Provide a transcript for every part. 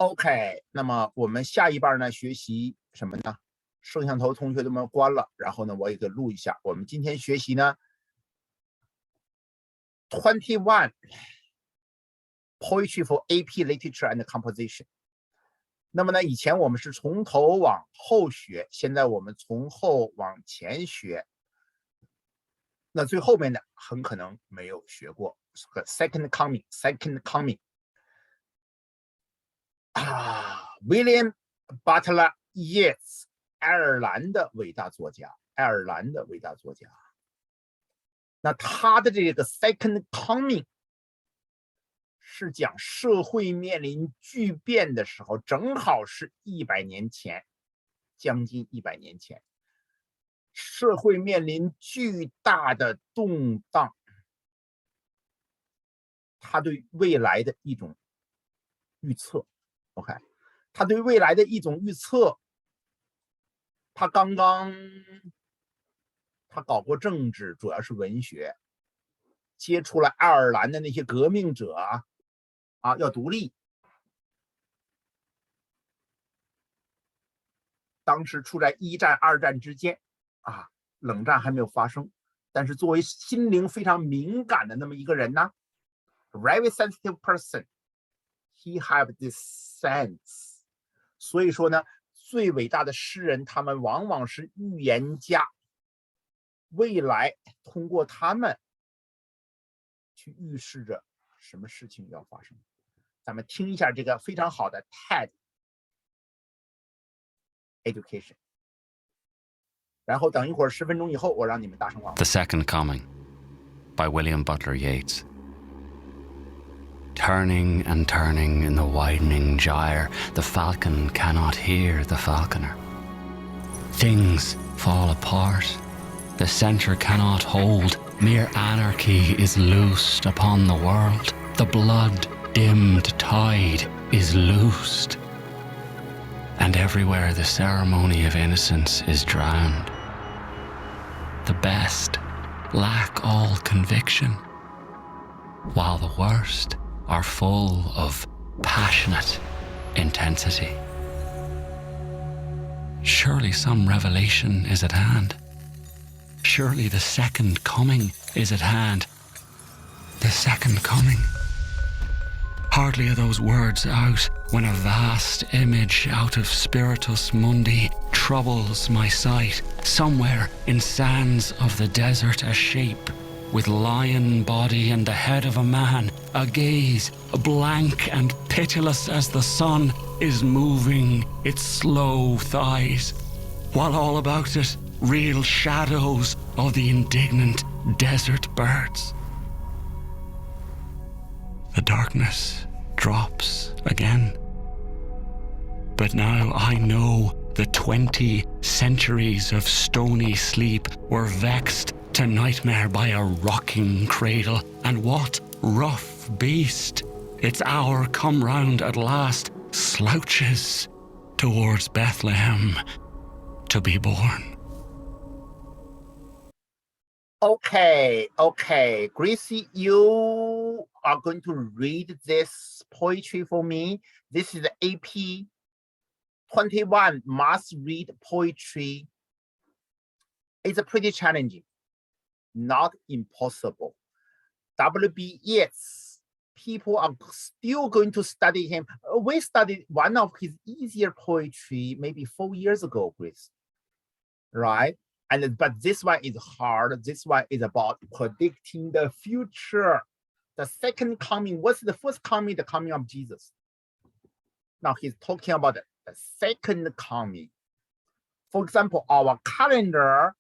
OK， 那么我们下一半呢学习什么呢？摄像头同学们关了，然后呢我也给录一下。我们今天学习呢 21 Poetry for AP Literature and Composition。那么呢以前我们是从头往后学，现在我们从后往前学。那最后面的很可能没有学过 Second Coming。William Butler Yeats， 爱尔兰的伟大作家。那他的这个 Second Coming 是讲社会面临巨变的时候，正好是100年前，将近100年前，社会面临巨大的动荡，他对未来的一种预测。OK， 他对未来的一种预测。他搞过政治，主要是文学，接触了爱尔兰的那些革命者要独立。当时处在1战、2战之间冷战还没有发生，但是作为心灵非常敏感的那么一个人呢 ，very sensitive person。He have this sense， 所以说呢，最伟大的诗人，他们往往是预言家，未来通过他们去预示着什么事情要发生。咱们听一下这个非常好的 TED Education， 然后等一会儿10分钟以后，我让你们大声朗读。 The Second Coming by William Butler Yeats. Turning and turning in the widening gyre, the falcon cannot hear the falconer. Things fall apart, the centre cannot hold, mere anarchy is loosed upon the world, the blood-dimmed tide is loosed, and everywhere the ceremony of innocence is drowned. The best lack all conviction, while the worst are full of passionate intensity. Surely some revelation is at hand. Surely the second coming is at hand. The second coming. Hardly are those words out when a vast image out of Spiritus Mundi troubles my sight. Somewhere in sands of the desert a shape, with lion body and the head of a man, a gaze blank and pitiless as the sun is moving its slow thighs, while all about it reel shadows of the indignant desert birds. The darkness drops again. But now I know the 20 centuries of stony sleep were vexed to nightmare by a rocking cradle, and what rough beast, its hour come round at last, slouches towards Bethlehem to be born. Okay, Gracie, you are going to read this poetry for me. This is the AP 21 must read poetry. It's pretty challenging, not impossible. W.B. Yeats, people are still going to study him. We studied one of his easier poetry maybe 4 years ago, Grace, right? But this one is hard. This one is about predicting the future. The second coming. What's the first coming? The coming of Jesus. Now he's talking about the second coming. For example, our calendar,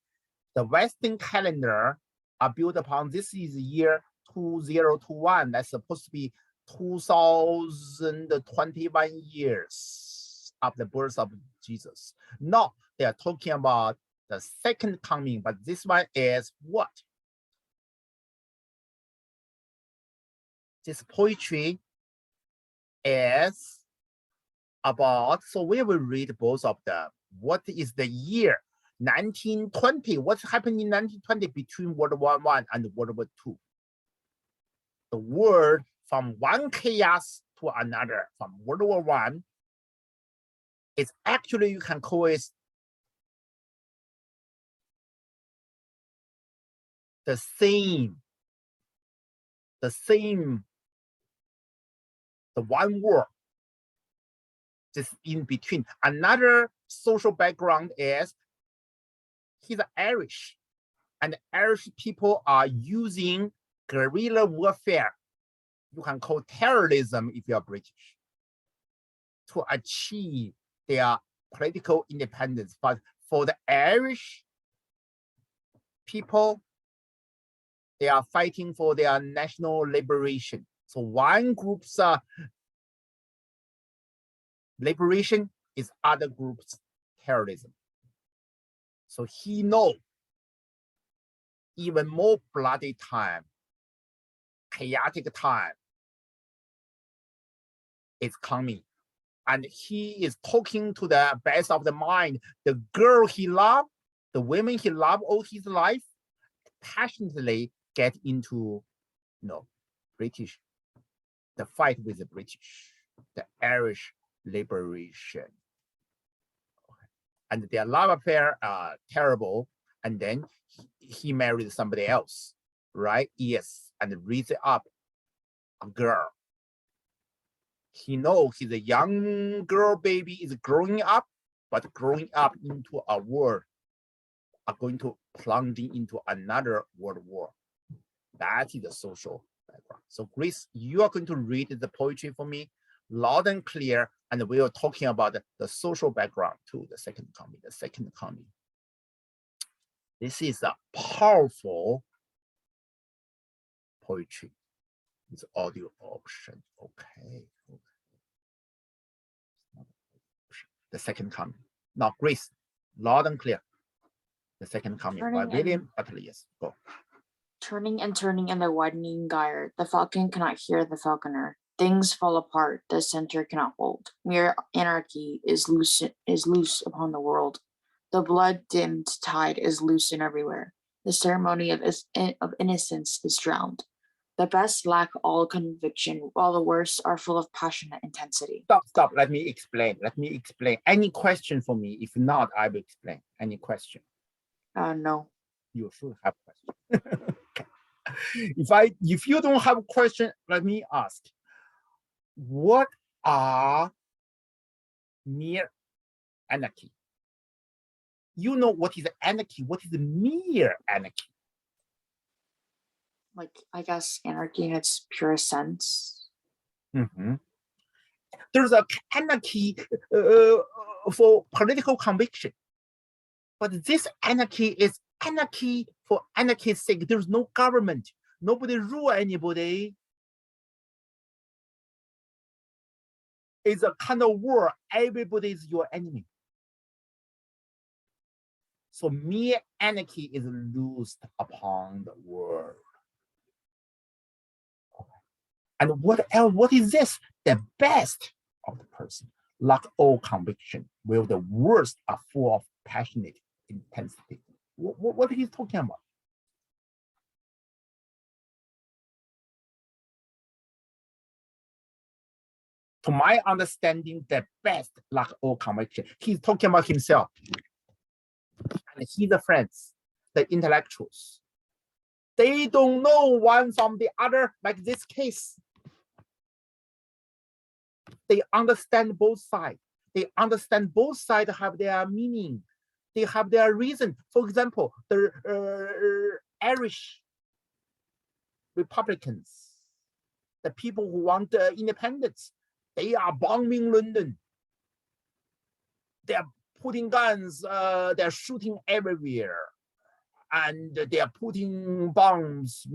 the Western calendar, are built upon this is the year 2021. That's supposed to be 2021 years of the birth of Jesus. No, they are talking about the second coming, but this one is what? This poetry is about, so we will read both of them. What is the year? 1920. What's happened in 1920 between World War I and World War II? The world from one chaos to another, from World War I It's actually, you can call it the same, the one word, just in between. Another social background is he's Irish, and Irish people are using guerrilla warfare. You can call terrorism if you're British, to achieve their political independence. But for the Irish people, they are fighting for their national liberation. So one group's liberation is other group's terrorism. So he knows even more bloody time, chaotic time is coming. And he is talking to the best of the mind. The girl he loved, the women he loved all his life, passionately get into, British, the fight with the British, the Irish liberation. And their love affair are terrible. And then he married somebody else, right? Yes, and raised up a girl. He knows his young girl baby is growing up, but growing up into a world, are going to plunge into another world war. That is the social background. So Grace, you are going to read the poetry for me loud and clear, and we are talking about the social background too, the second coming. This is a powerful poetry with audio option. Okay. The second coming. Now, Grace, loud and clear. The second coming by William Butler Yeats. Go. Turning and turning in the widening gyre, the falcon cannot hear the falconer. Things fall apart, the center cannot hold. Mere anarchy is loose upon the world. The blood-dimmed tide is loosened everywhere. The ceremony of innocence is drowned. The best lack all conviction, while the worst are full of passionate intensity. Stop. Let me explain. Any question for me? If not, I will explain. Any question? No. You should have a question. If you don't have a question, let me ask. What are mere anarchy? You know what is anarchy? What is mere anarchy? Like, I guess anarchy in its purest sense. Mm-hmm. There's a anarchy for political conviction, but this anarchy is anarchy for anarchy's sake. There's no government. Nobody rule anybody. It's a kind of war. Everybody is your enemy. So mere anarchy is loosed upon the world. And what else? What is this? The best of the person, lack all conviction, while the worst are full of passionate intensity. What he's talking about? To my understanding, the best lack all conviction. He's talking about himself. And he's the friends, the intellectuals. They don't know one from the other, like this case. They understand both sides. They understand both sides have their meaning. They have their reason. For example, the Irish Republicans, the people who want independence, they are bombing London. They are putting guns, they're shooting everywhere. And they are putting bombs,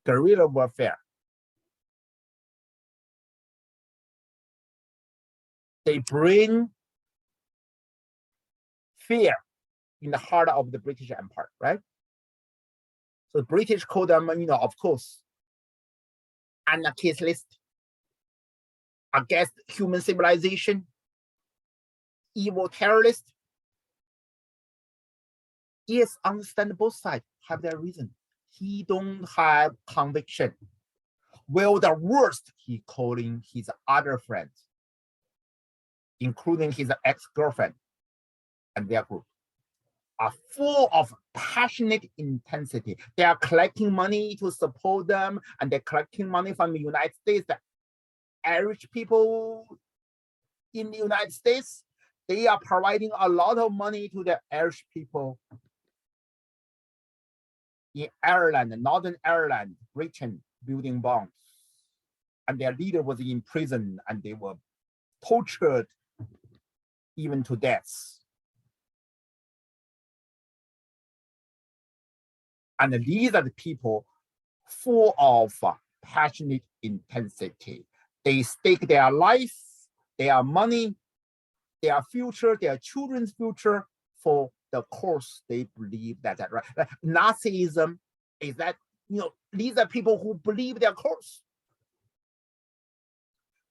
guerrilla warfare. They bring fear in the heart of the British Empire, right? So the British call them, of course, anarchist, against human civilization, evil terrorist. Yes, understand both sides have their reason. He don't have conviction. Well, the worst, he calling his other friends. including his ex-girlfriend and their group, are full of passionate intensity. They are collecting money to support them, and they're collecting money from the United States. The Irish people in the United States, they are providing a lot of money to the Irish people in Ireland, Northern Ireland, Britain, building bonds. And their leader was in prison, and they were tortured even to death. And these are the people full of passionate intensity. They stake their life, their money, their future, their children's future for the cause they believe that right. Nazism is that, these are people who believe their cause.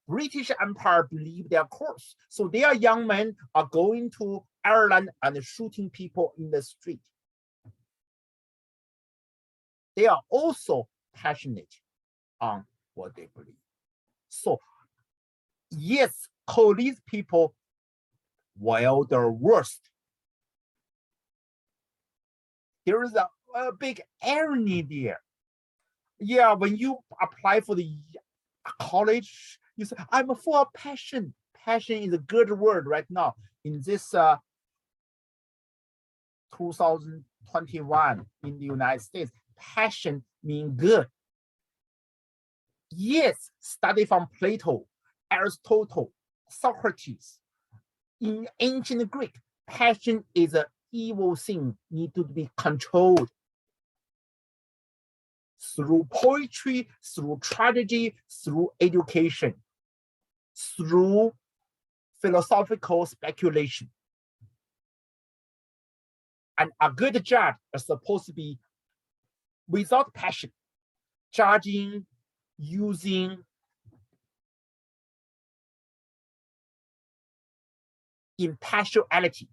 British Empire believe their cause. So their young men are going to Ireland and shooting people in the street. They are also passionate on what they believe. So yes, call these people, well, the worst. There is a big irony there. Yeah, when you apply for the college, you say, I'm full of passion. Passion is a good word right now in this 2021 in the United States. Passion means good. Yes, study from Plato, Aristotle, Socrates. In ancient Greek, passion is an evil thing, need to be controlled. Through poetry, through tragedy, through education, through philosophical speculation. And a good judge is supposed to be without passion, judging using impartiality,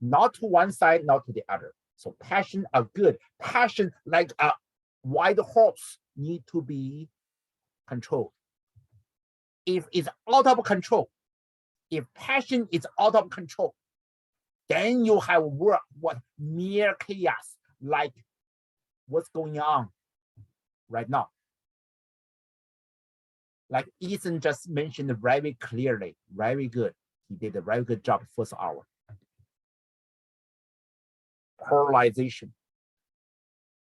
not to one side, not to the other. So passion are good. Passion, like a wild horse, need to be controlled. If it's out of control, if passion is out of control, then you have what mere chaos, like what's going on right now. Like Ethan just mentioned very clearly, very good. He did a very good job first hour. Polarization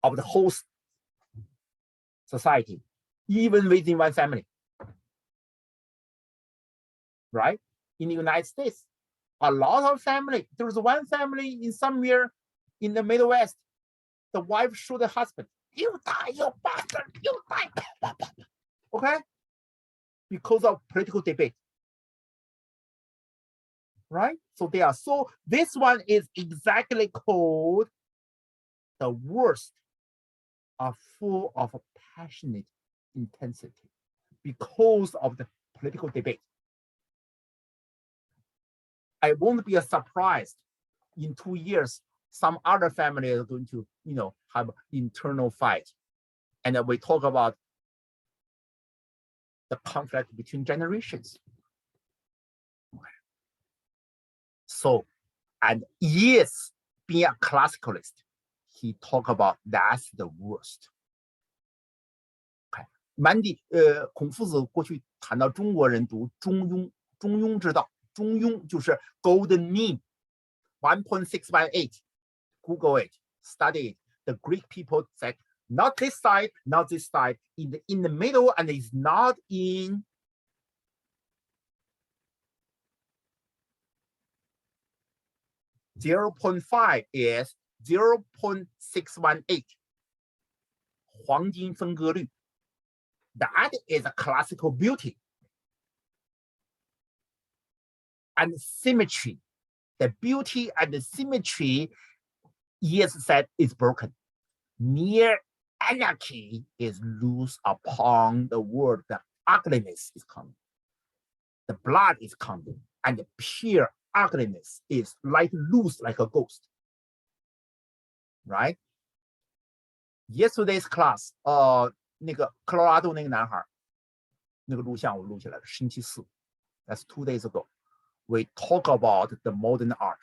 of the whole society, even within one family. Right? In the United States, a lot of family, there was one family in somewhere in the Middle West, the wife shot the husband. You die, you bastard, you die. Okay? Because of political debate. Right? So they are this one is exactly called the worst, are full of passionate intensity because of the political debate. I won't be surprised in 2 years, some other family is going to, have internal fight. And we talk about the conflict between generations. So, and yes, being a classicalist, he talked about that's the worst. Okay. 满地孔夫子过去谈到中国人读中庸，中庸之道，中庸就是 golden mean 1.618. Google it, study it. The Greek people said not this side, not this side, in the middle, and it's not in .5 is 0.618. 黄金分割率. That is a classical beauty. And symmetry. The beauty and the symmetry, yes, said is broken. Mere anarchy is loose upon the world. The ugliness is coming. The blood is coming. And the pure ugliness is like loose like a ghost. Right? Yesterday's class, 那个科罗拉多那个男孩，那个录像我录起来了，星期四 ，That's 2 days ago. we talk about the modern art.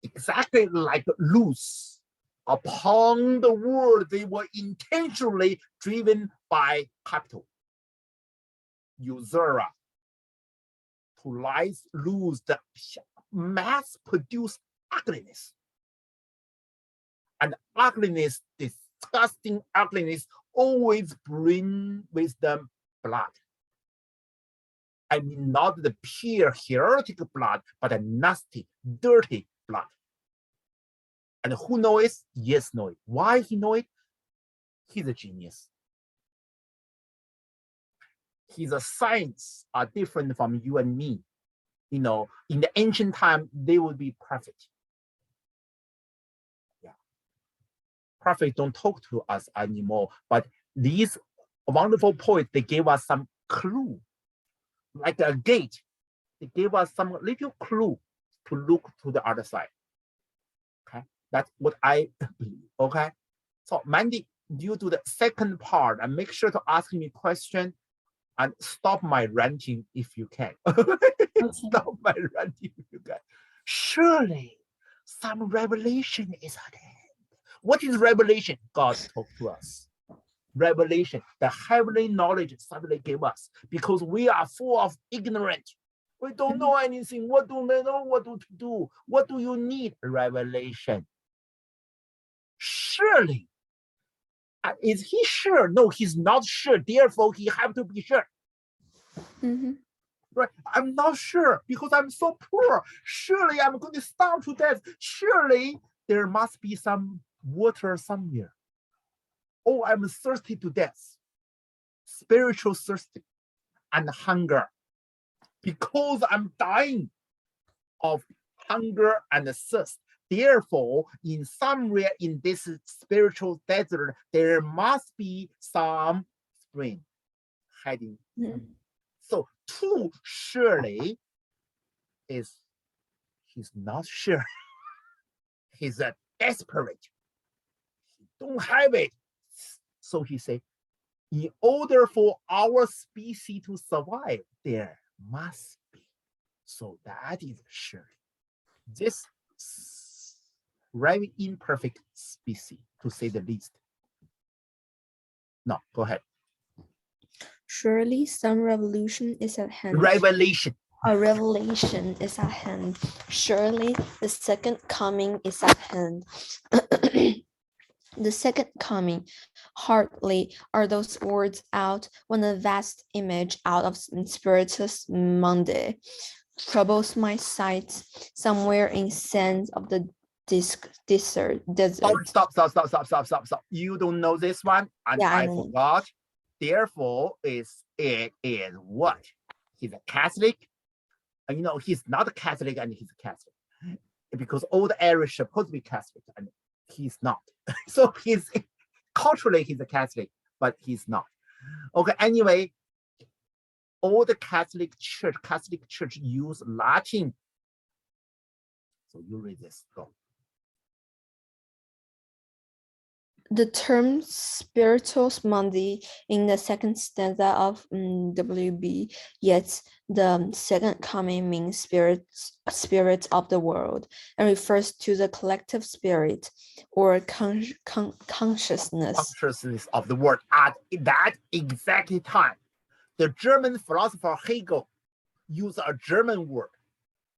Exactly like loose upon the world, they were intentionally driven by capital. Usura, to let loose the mass-produced ugliness. And ugliness, disgusting ugliness, always bring with them blood. I mean, not the pure heretic blood, but a nasty, dirty blood. And who knows it? Yes, know it. Why he know it? He's a genius. His science are different from you and me. You know, in the ancient time, they would be perfect. Yeah. Perfect don't talk to us anymore, but these wonderful poets, they gave us some clue, like a gate. They gave us some little clue to look to the other side. Okay, that's what I believe. Okay, so Mandy, you do the second part and make sure to ask me a question and stop my ranting if you can. Stop my ranting if you can. Surely some revelation is at hand. What is revelation? God talked to us. Revelation, the heavenly knowledge suddenly gave us because we are full of ignorance. We don't know anything. What do they know? What to do? What do you need? Revelation. Surely. Is he sure? No, he's not sure. Therefore, he have to be sure. Right? I'm not sure because I'm so poor. Surely I'm going to starve to death. Surely there must be some water somewhere. Oh, I'm thirsty to death. Spiritual thirsty and hunger. Because I'm dying of hunger and thirst. Therefore, in somewhere in this spiritual desert, there must be some spring hiding. So two surely is he's not sure. He's a desperate. He don't have it. So he say, in order for our species to survive, there must be. So that is sure. This very imperfect species, to say the least. No, go ahead. Surely some revolution is at hand. Revelation. A revelation is at hand. Surely the second coming is at hand. The second coming, hardly are those words out when a vast image out of Spiritus Mundi troubles my sight somewhere in sands of the desert. Stop. You don't know this one, and Yeah, I forgot. Therefore, it is what? He's a Catholic. And you know, he's not a Catholic and he's a Catholic. Because all the Irish are supposed to be Catholic and he's not. So he's culturally he's a Catholic, but he's not. Okay, anyway, all the Catholic Church use Latin. So you read this, go. The term Spiritus Mundi in the second stanza of W.B. Yeats, the second coming means spirit of the world, and refers to the collective spirit or consciousness. Consciousness of the world at that exact time. The German philosopher Hegel used a German word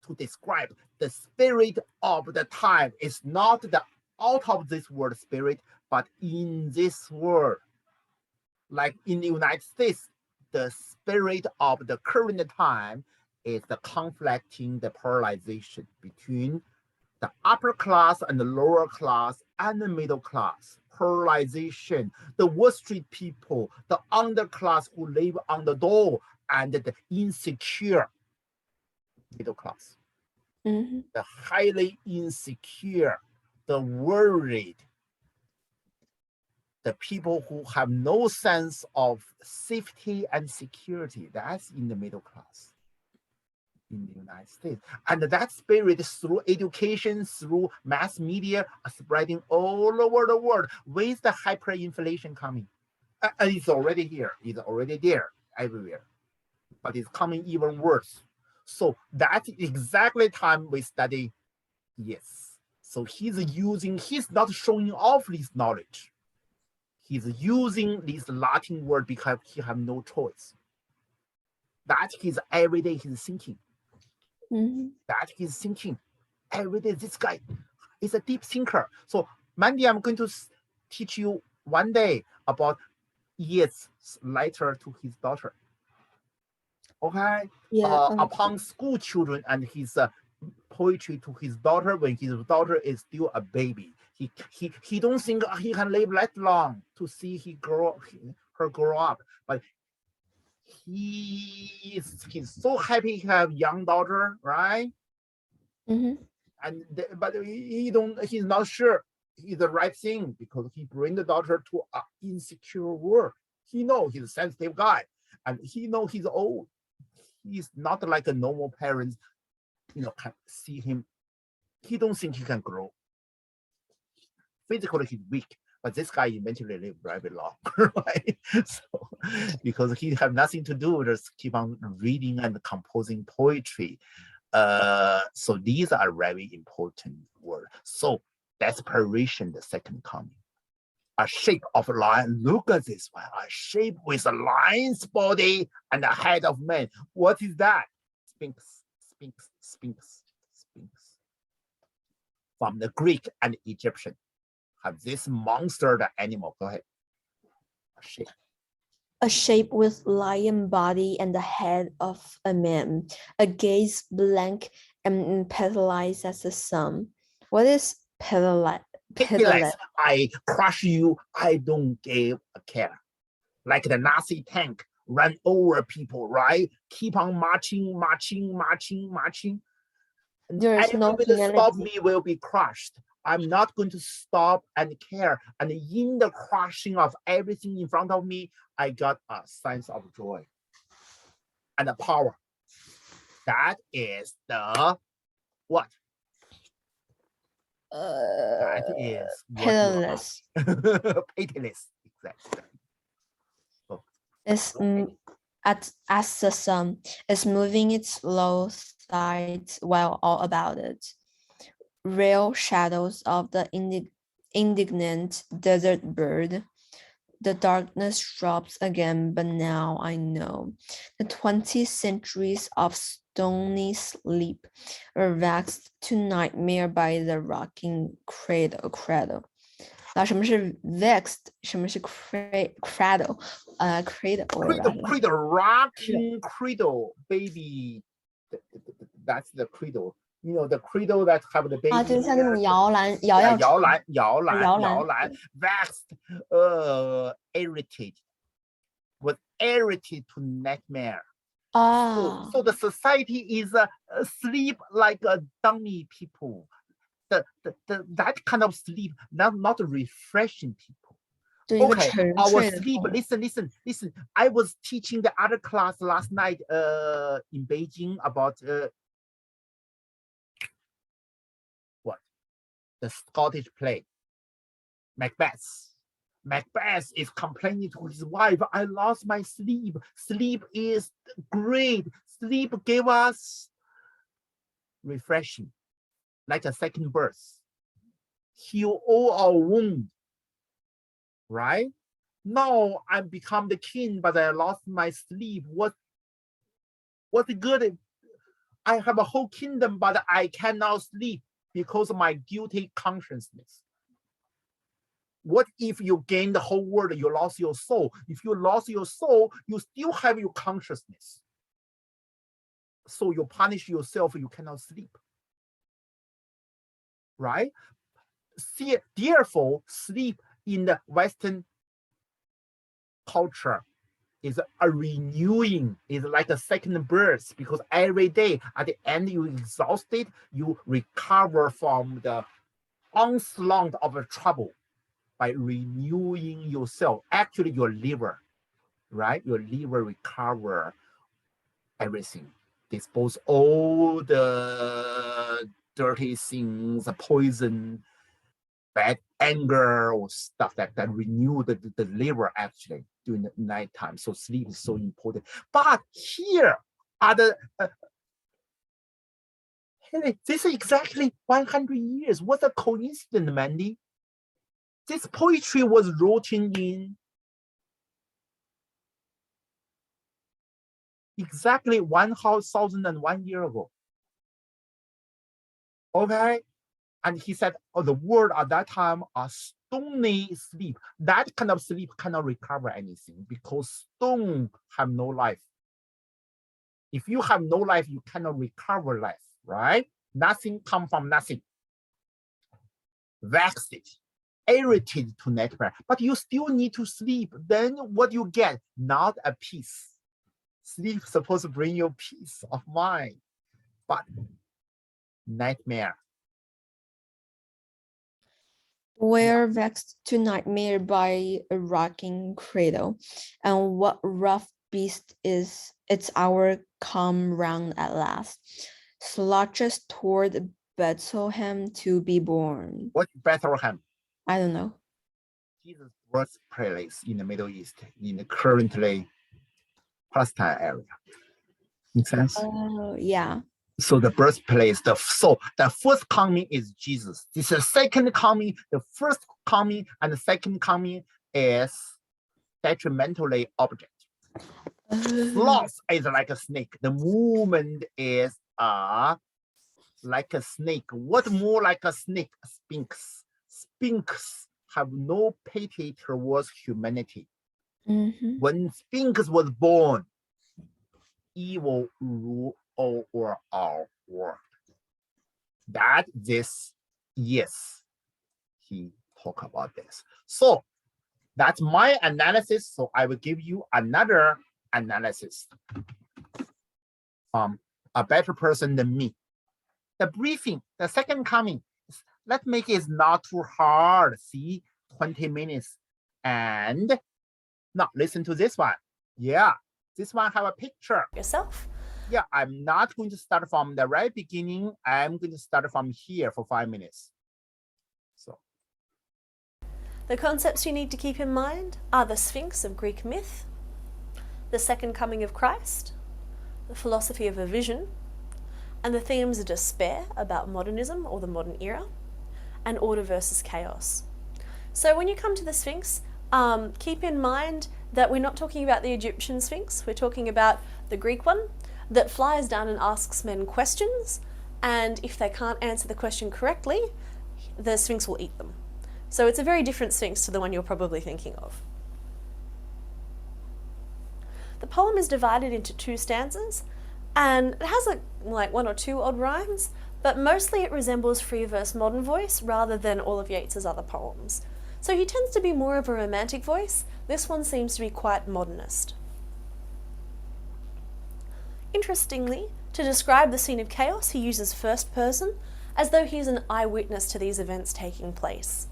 to describe the spirit of the time. It's not the out of this world spirit, but in this world. Like in the United States, the spirit of the current time is the conflicting, the polarization between the upper class and the lower class and the middle class. Polarization, the Wall Street people, the underclass who live on the door, and the insecure middle class. The highly insecure, the worried, the people who have no sense of safety and security, that's in the middle class in the United States. And that spirit through education, through mass media, are spreading all over the world with the hyperinflation coming. And it's already here, it's already there everywhere, but it's coming even worse. So that's exactly time we study. Yes. So he's not showing off his knowledge. He's using this Latin word because he have no choice. That his everyday he's thinking. That he's thinking every day. This guy is a deep thinker. So Mandy, I'm going to teach you one day about Yeats' letter to his daughter. Okay. Yeah. Upon school children and his poetry to his daughter when his daughter is still a baby. He don't think he can live that long to see her grow up, but he's so happy to have young daughter, right? And but he's not sure it's the right thing because he bring the daughter to an insecure world. He know he's a sensitive guy, and he know he's old. He's not like a normal parent, can see him. He don't think he can grow. Physically, he's weak, but this guy eventually live very long, right? So, because he have nothing to do, just keep on reading and composing poetry. So these are very important words. So desperation, the second coming. A shape of a lion. Look at this one. A shape with a lion's body and a head of man. What is that? Sphinx, Sphinx, Sphinx, Sphinx. From the Greek and Egyptian. Have this monster, the animal. Go ahead. A shape. A shape with lion body and the head of a man. A gaze blank and petalized as the sun. What is petalized? Pitiless. I crush you. I don't give a care. Like the Nazi tank run over people, right? Keep on marching, marching, marching, marching. There is no Everybody that stop me will be crushed. I'm not going to stop and care. And in the crushing of everything in front of me, I got a sense of joy and the power. That is the what? That is pitiless. Pitiless, exactly. So, It's as the sun is moving its low sides while all about it. Real shadows of the indignant desert bird. The darkness drops again, but now I know. The 20 centuries of stony sleep are vexed to nightmare by the rocking cradle. 那什么是 vexed？ 什么是 cradle？ cradle, rocking cradle, baby. That's the cradle. The cradle that have the baby. 就是像那种摇篮 vexed, irritated, was irritated to nightmare. So the society is sleep like a dummy people. That kind of sleep, not refreshing people. Okay, our sleep. Listen. I was teaching the other class last night in Beijing about the Scottish play, Macbeth. Macbeth is complaining to his wife, I lost my sleep. Sleep is great. Sleep gave us refreshing, like a second birth. Heal all our wounds, right? Now I become the king, but I lost my sleep. What's good? I have a whole kingdom, but I cannot sleep because of my guilty consciousness. What if you gain the whole world, you lost your soul? If you lost your soul, you still have your consciousness. So you punish yourself, you cannot sleep. Right? See, therefore, sleep in the Western culture is a renewing, is like a second birth, because every day at the end you're exhausted, you recover from the onslaught of a trouble by renewing yourself. Actually, your liver, right? Your liver recover everything, dispose all the dirty things, the poison, bad anger or stuff like that. Renew the liver actually during the nighttime. So sleep is so important. But here are the Hey, this is exactly 100 years. What a coincidence, Mandy. This poetry was written in exactly 1,001 years ago. Okay? And he said, oh, the word at that time are stony sleep. That kind of sleep cannot recover anything because stone have no life. If you have no life, you cannot recover life, right? Nothing come from nothing. Vexed, irritated to nightmare, but you still need to sleep. Then what you get? Not a peace. Sleep supposed to bring you peace of mind, but nightmare. We're vexed to nightmare by a rocking cradle, and what rough beast is it's our come round at last, slouches toward Bethlehem to be born. What Bethlehem? I don't know. Jesus' birthplace in the Middle East, in the currently Palestine area. Make sense? Oh, yeah. So the birthplace, the first coming is Jesus. This is the second coming. The first coming and the second coming is detrimentally object. Sloth is like a snake. The movement is like a snake. What more like a snake? A Sphinx. Sphinx have no pity towards humanity. When Sphinx was born, evil ruled over our world. That this, yes, he talked about this. So that's my analysis. So I will give you another analysis from a better person than me. The briefing, the second coming, let's make it not too hard. See, 20 minutes. And now listen to this one. Yeah, this one have a picture. Yourself. Yeah, I'm not going to start from the right beginning. I'm going to start from here for 5 minutes. So The concepts you need to keep in mind are the Sphinx of Greek myth, the second coming of Christ, the philosophy of a vision, and the themes of despair about modernism or the modern era, and order versus chaos. So when you come to the Sphinx, keep in mind that we're not talking about the Egyptian Sphinx, we're talking about the Greek one that flies down and asks men questions, and if they can't answer the question correctly, the Sphinx will eat them. So it's a very different Sphinx to the one you're probably thinking of. The poem is divided into 2 stanzas, and it has like 1 or 2 odd rhymes, but mostly it resembles free verse modern voice rather than all of Yeats's other poems. So he tends to be more of a romantic voice. This one seems to be quite modernist. Interestingly, to describe the scene of chaos, he uses first person, as though he's an eyewitness to these events taking place.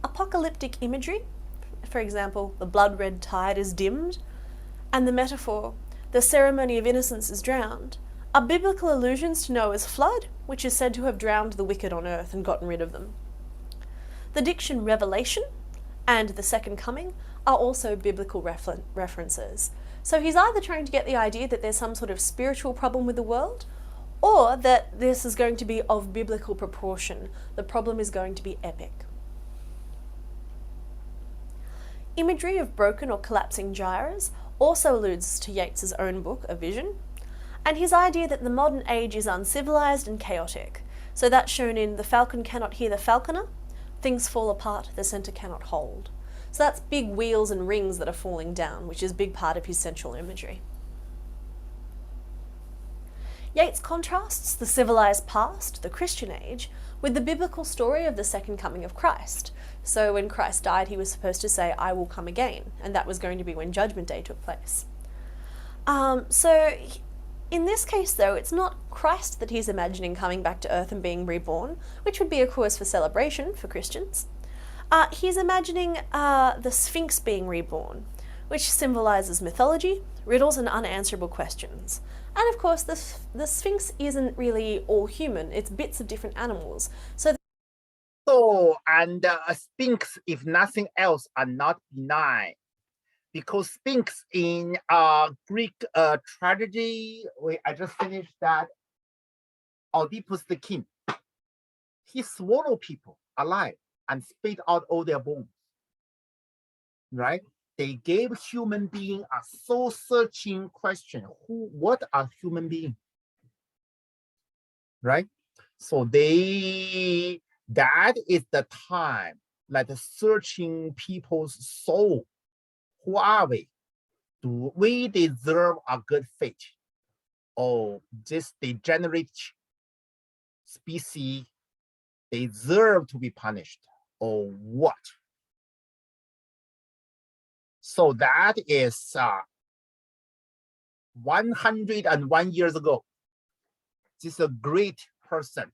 Apocalyptic imagery, for example, the blood-red tide is dimmed, and the metaphor, the ceremony of innocence is drowned, are biblical allusions to Noah's flood, which is said to have drowned the wicked on earth and gotten rid of them. The diction revelation and the second coming are also biblical references. So he's either trying to get the idea that there's some sort of spiritual problem with the world, or that this is going to be of biblical proportion. The problem is going to be epic. Imagery of broken or collapsing gyres also alludes to Yeats's own book, A Vision, and his idea that the modern age is uncivilized and chaotic. So that's shown in the falcon cannot hear the falconer, things fall apart, the centre cannot hold. So that's big wheels and rings that are falling down, which is a big part of his central imagery. Yeats contrasts the civilized past, the Christian age, with the biblical story of the second coming of Christ. So when Christ died, he was supposed to say, I will come again, and that was going to be when Judgment Day took place. So in this case, though, it's not Christ that he's imagining coming back to earth and being reborn, which would be a cause for celebration for Christians. He's imagining the Sphinx being reborn, which symbolizes mythology, riddles, and unanswerable questions. And of course, the Sphinx isn't really all human, it's bits of different animals. and a Sphinx, if nothing else, are not benign. because Sphinx in Greek tragedy, I just finished that. Oedipus the king, he swallowed people alive and spit out all their bones, right? They gave human being a soul-searching question: what are human beings, right? So that is the time, like searching people's soul. Who are we? Do we deserve a good fate? Or this degenerate species deserve to be punished, or what? So that is 101 years ago. This is a great person.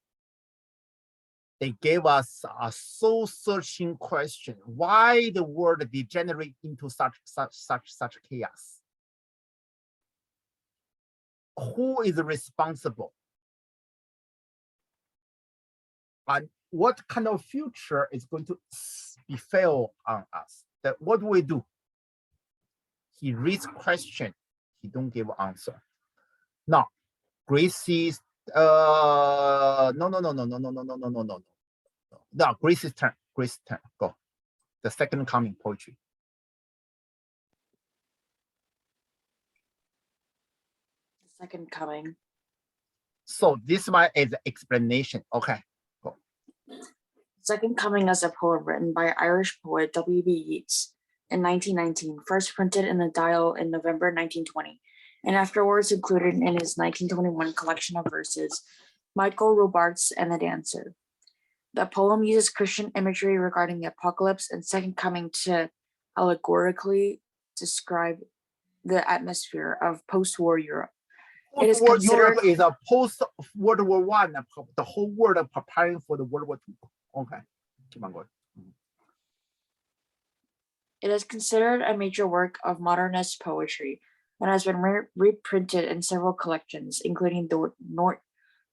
They gave us a soul-searching question: why the world degenerate into such chaos? Who is responsible? And what kind of future is going to befall on us? That what do we do? He reads question, he don't give answer. Now, Gracie's no. No, Gracie's turn. Gracie's turn. Go. The second coming poetry. The second coming. So this one is explanation. Okay. Second Coming is a poem written by Irish poet W.B. Yeats in 1919, first printed in the Dial in November 1920, and afterwards included in his 1921 collection of verses, Michael Robartes and the Dancer. The poem uses Christian imagery regarding the apocalypse and second coming to allegorically describe the atmosphere of post-war Europe. It is Post-war considered Europe is a post-World War I, the whole world are preparing for the World War II. Okay, keep on going. It is considered a major work of modernist poetry and has been reprinted in several collections, including the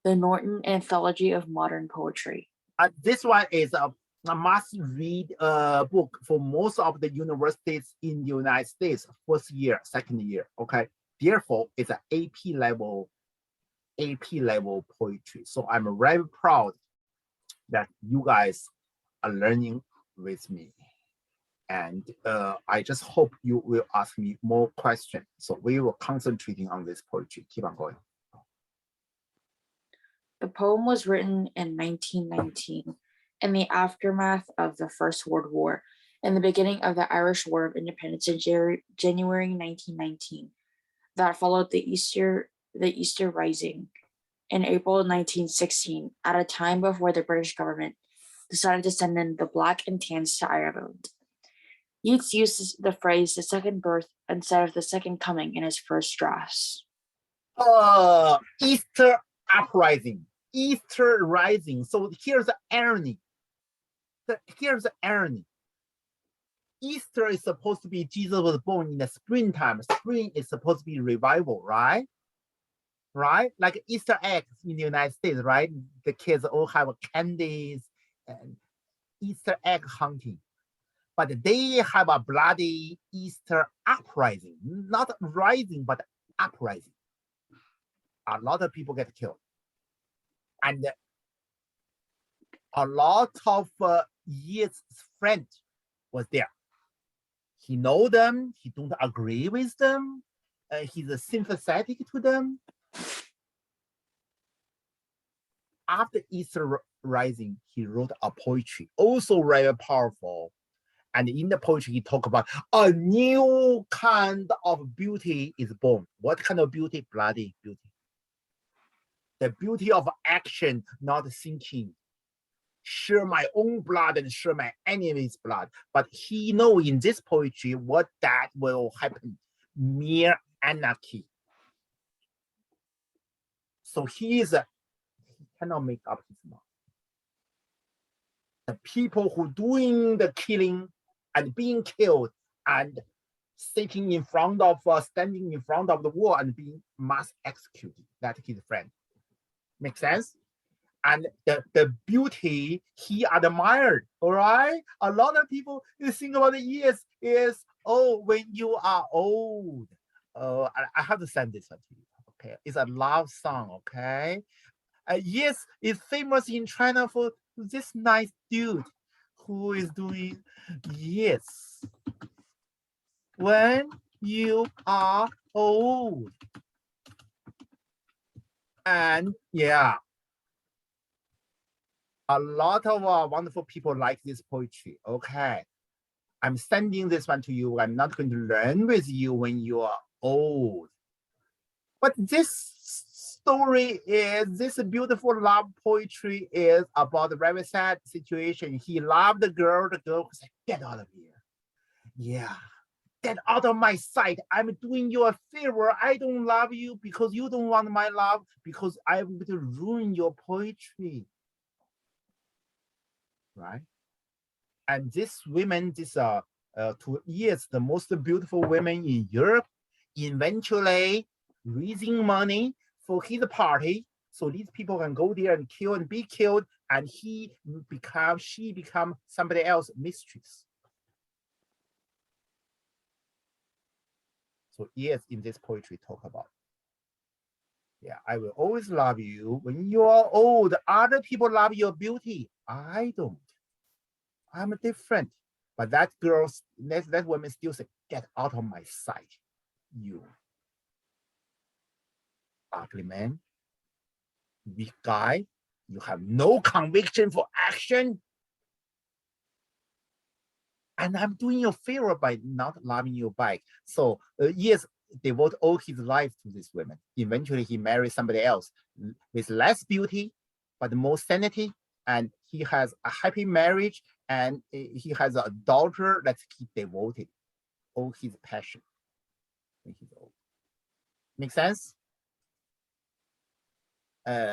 Norton Anthology of Modern Poetry. This one is a must-read book for most of the universities in the United States, first year, second year. Okay, therefore, it's an AP level poetry. So I'm very proud that you guys are learning with me. And I just hope you will ask me more questions. So we will concentrating on this poetry. Keep on going. The poem was written in 1919 in the aftermath of the First World War and the beginning of the Irish War of Independence in January 1919. That followed the Easter Rising in April 1916, at a time before the British government decided to send in the Black and Tans to Ireland. Yeats uses the phrase "the second birth" instead of "the second coming" in his first drafts. Easter uprising, Easter rising. So here's the irony. Easter is supposed to be Jesus was born in the springtime. Spring is supposed to be revival, right? Right? Like Easter eggs in the United States, right? The kids all have candies and Easter egg hunting. But they have a bloody Easter uprising, not rising, but uprising. A lot of people get killed. And a lot of Yeats' friend was there. He know them, he don't agree with them, he's sympathetic to them. After Easter Rising, he wrote a poetry, also very powerful. And in the poetry, he talked about a new kind of beauty is born. What kind of beauty? Bloody beauty. The beauty of action, not thinking. Share my own blood and share my enemy's blood. But he know in this poetry what that will happen. Mere anarchy. So he cannot make up his mind. The people who doing the killing and being killed and standing in front of the wall and being mass executed. That's his friend. Make sense? And the beauty he admired, all right? A lot of people think about the Yeats is, Oh, when you are old. Oh, I have to send this one to you. Okay, it's a love song. Okay, yes, it's famous in China for this nice dude who is doing yes. When you are old. And yeah, a lot of wonderful people like this poetry. Okay, I'm sending this one to you. I'm not going to learn with you when you are old. But this story is, this beautiful love poetry is about a very sad situation. He loved the girl was like, get out of here. Yeah, get out of my sight. I'm doing you a favor. I don't love you because you don't want my love, because I'm going to ruin your poetry. Right? And this women, this 2 years, the most beautiful women in Europe, eventually raising money for his party, so these people can go there and kill and be killed, and she become somebody else's mistress. So yes, in this poetry talk about, yeah, I will always love you. When you are old, other people love your beauty. I don't. I'm different. But that girl, that woman still said, get out of my sight, you ugly man, weak guy, you have no conviction for action. And I'm doing you a favor by not loving you back. So yes, devote all his life to this woman. Eventually he marries somebody else with less beauty, but more sanity. And he has a happy marriage, and he has a daughter that he devoted all his passion when he's old. Make sense?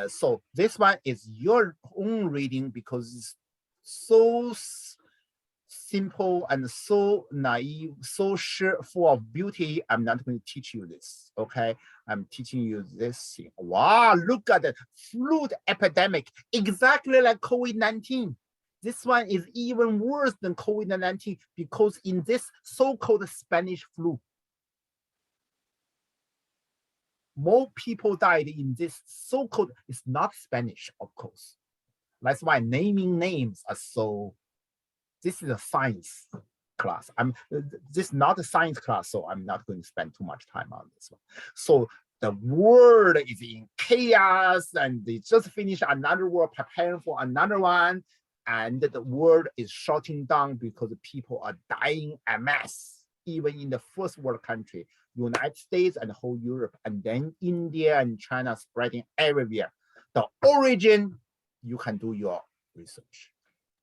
So this one is your own reading because it's so simple and so naive, so sure, full of beauty. I'm not going to teach you this, okay? I'm teaching you this thing. Wow, look at the flu epidemic, exactly like COVID-19. This one is even worse than COVID-19 because in this so-called Spanish flu, more people died in this so-called, it's not Spanish, of course. That's why naming names are so, this is a science class. This is not a science class, so I'm not going to spend too much time on this one. So the world is in chaos, and they just finished another war, preparing for another one, and the world is shutting down because people are dying en masse, even in the first world country, United States and whole Europe, and then India and China spreading everywhere. The origin, you can do your research.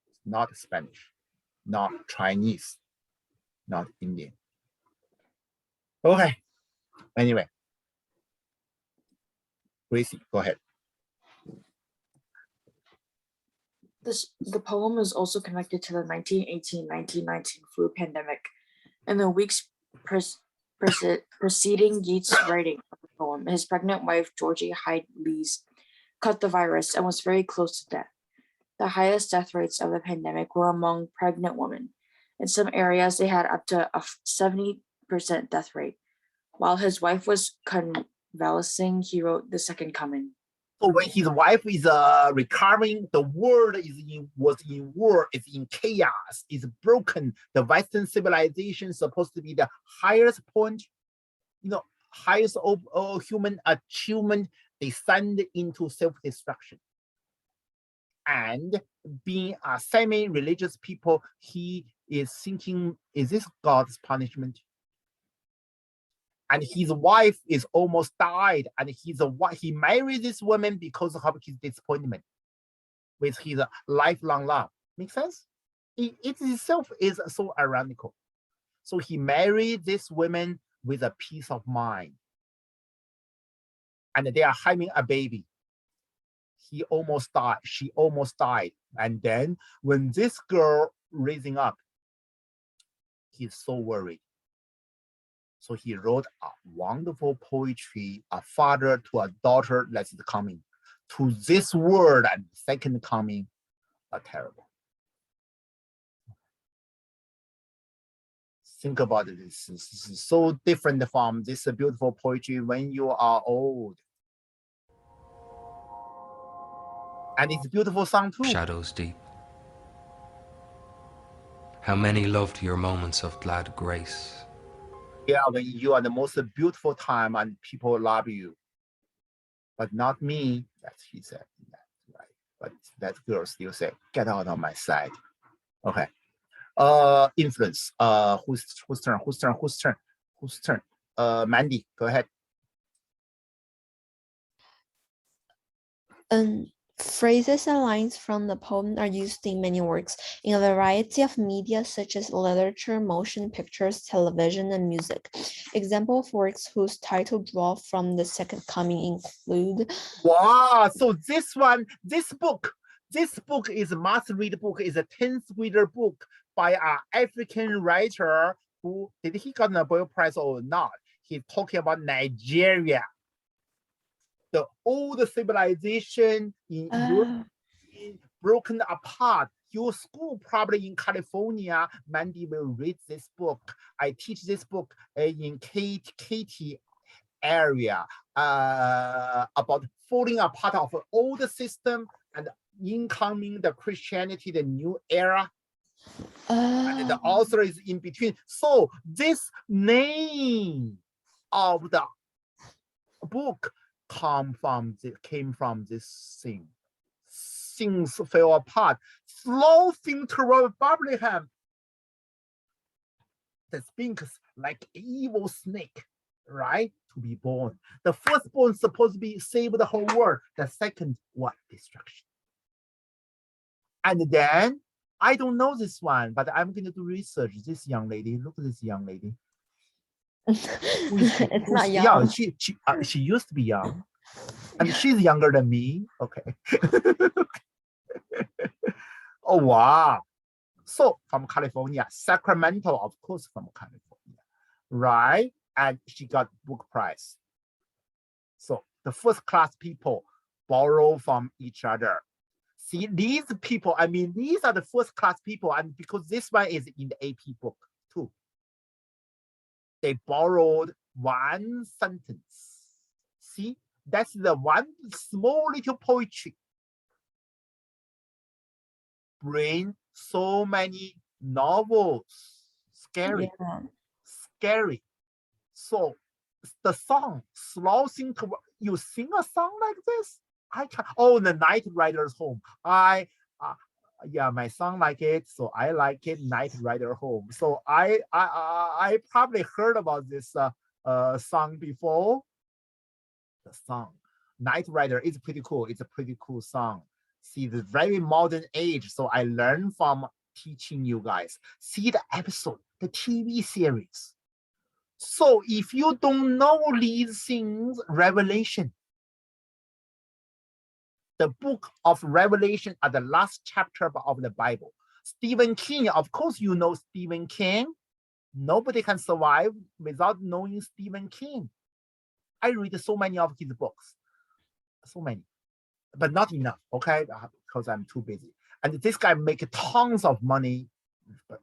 It's not Spanish, not Chinese, not Indian. Okay, anyway. Gracie, go ahead. The poem is also connected to the 1918-1919 flu pandemic. In the weeks preceding Yeats' writing of the poem, his pregnant wife, Georgie Hyde Lees, caught the virus and was very close to death. The highest death rates of the pandemic were among pregnant women. In some areas, they had up to a 70% death rate. While his wife was convalescing, he wrote The Second Coming. So when his wife is recovering, the world was in war, is in chaos, is broken. The Western civilization is supposed to be the highest point, highest of human achievement, descend into self-destruction. And being a semi-religious people, he is thinking, is this God's punishment? And his wife is almost died, and he married this woman because of his disappointment with his lifelong love. Make sense? It itself is so ironical. So he married this woman with a peace of mind, and they are having a baby. He almost died. She almost died. And then when this girl raising up, he's so worried. So he wrote a wonderful poetry, a father to a daughter that is coming. To this world and second coming are terrible. Think about it. This is so different from this beautiful poetry when you are old. And it's a beautiful song too. Shadows deep. How many loved your moments of glad grace? Yeah, when you are the most beautiful time and people love you. But not me, that's he said. Right. But that girl still said, get out of my sight. Okay. Influence. Whose turn? Mandy, go ahead. Phrases and lines from the poem are used in many works in a variety of media such as literature, motion pictures, television, and music. Example of works whose title draw from the Second Coming include. Wow, so this book is a must-read book, is a 10th grader book by an African writer who, did he got a Nobel Prize or not? He's talking about Nigeria. The old civilization in Europe broken apart. Your school probably in California, Mandy will read this book. I teach this book in Katy area about falling apart of an old system and incoming the Christianity, the new era. And the author is in between. So this name of the book came from this thing. Things fell apart. Floating toward Bethlehem. The Sphinx like an evil snake, right? To be born. The firstborn supposed to be save the whole world. The second, what? Destruction. And then, I don't know this one, but I'm going to do research. This young lady, look at this young lady. It's not young. Yeah, she used to be young, and she's younger than me. Okay. Oh wow! So from California, Sacramento, of course, from California, right? And she got book prize. So the first class people borrow from each other. See, these people, I mean, these are the first class people, and because this one is in the AP book too. They borrowed one sentence. See, that's the one small little poetry. Bring so many novels. Scary. Yeah. Scary. So the song, slow sing to, you sing a song like this? I can. Oh, the Night Rider's Home. Yeah, my son like it, so I like it. Night Rider Home. So I probably heard about this song before. The song Night Rider is pretty cool. It's a pretty cool song. See, the very modern age. So I learned from teaching you guys. See the episode, the TV series. So if you don't know these things, Revelation. The book of Revelation are the last chapter of the Bible. Stephen King, of course, you know Stephen King. Nobody can survive without knowing Stephen King. I read so many of his books, so many, but not enough, okay? Because I'm too busy. And this guy makes tons of money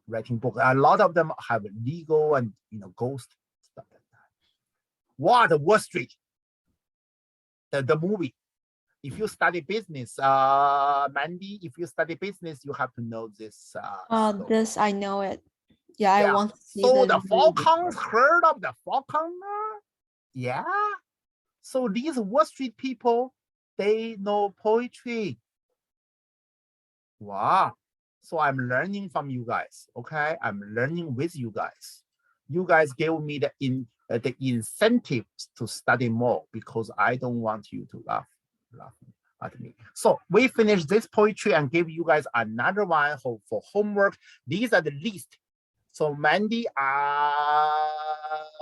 writing books. A lot of them have legal and ghost stuff like that. What Wall Street? The movie. If you study business, Mandy, if you study business, you have to know this. This I know it. Yeah, I want to see. So the Falcons, heard of the Falconer? Yeah. So these Wall Street people, they know poetry. Wow. So I'm learning from you guys. Okay, I'm learning with you guys. You guys gave me the incentives to study more because I don't want you to laugh at me. So we finish this poetry and give you guys another one for homework. These are the list. So Mandy,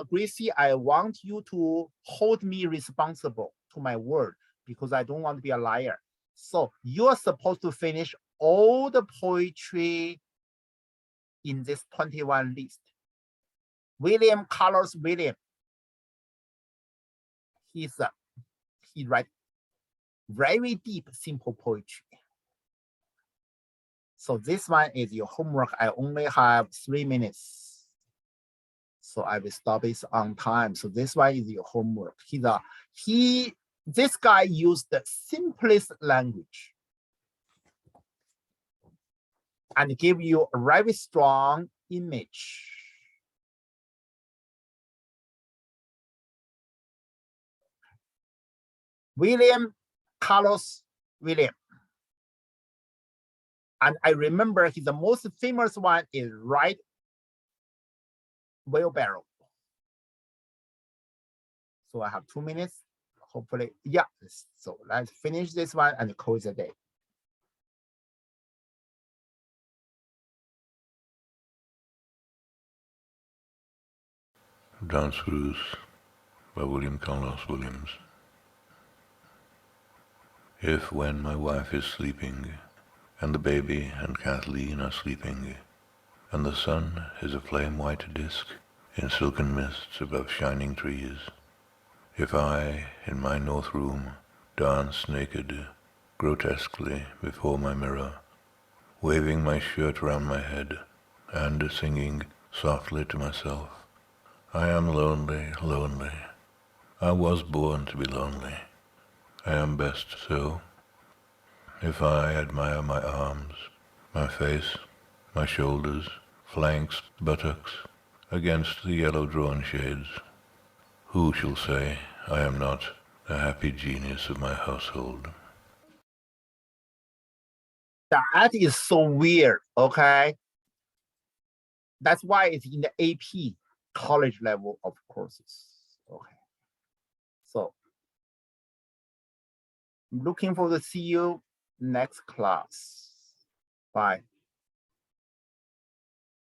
Gracie, I want you to hold me responsible to my word because I don't want to be a liar. So you're supposed to finish all the poetry in this 21 list. William Carlos William. He writes very deep, simple poetry. So this one is your homework. I only have 3 minutes. So I will stop it on time. So this one is your homework. This guy used the simplest language and give you a very strong image. William Carlos William. And I remember the most famous one is right wheelbarrow. So I have 2 minutes, hopefully. Yeah, so let's finish this one and close the day. Dance Cruise by William Carlos Williams. If when my wife is sleeping, and the baby and Kathleen are sleeping, and the sun is a flame-white disk in silken mists above shining trees, if I, in my north room, dance naked, grotesquely before my mirror, waving my shirt round my head, and singing softly to myself, I am lonely, lonely. I was born to be lonely. I am best so. If I admire my arms, my face, my shoulders, flanks, buttocks, against the yellow-drawn shades, who shall say I am not the happy genius of my household? That is so weird, okay? That's why it's in the AP college level of courses, okay? So, looking forward to see you next class. Bye.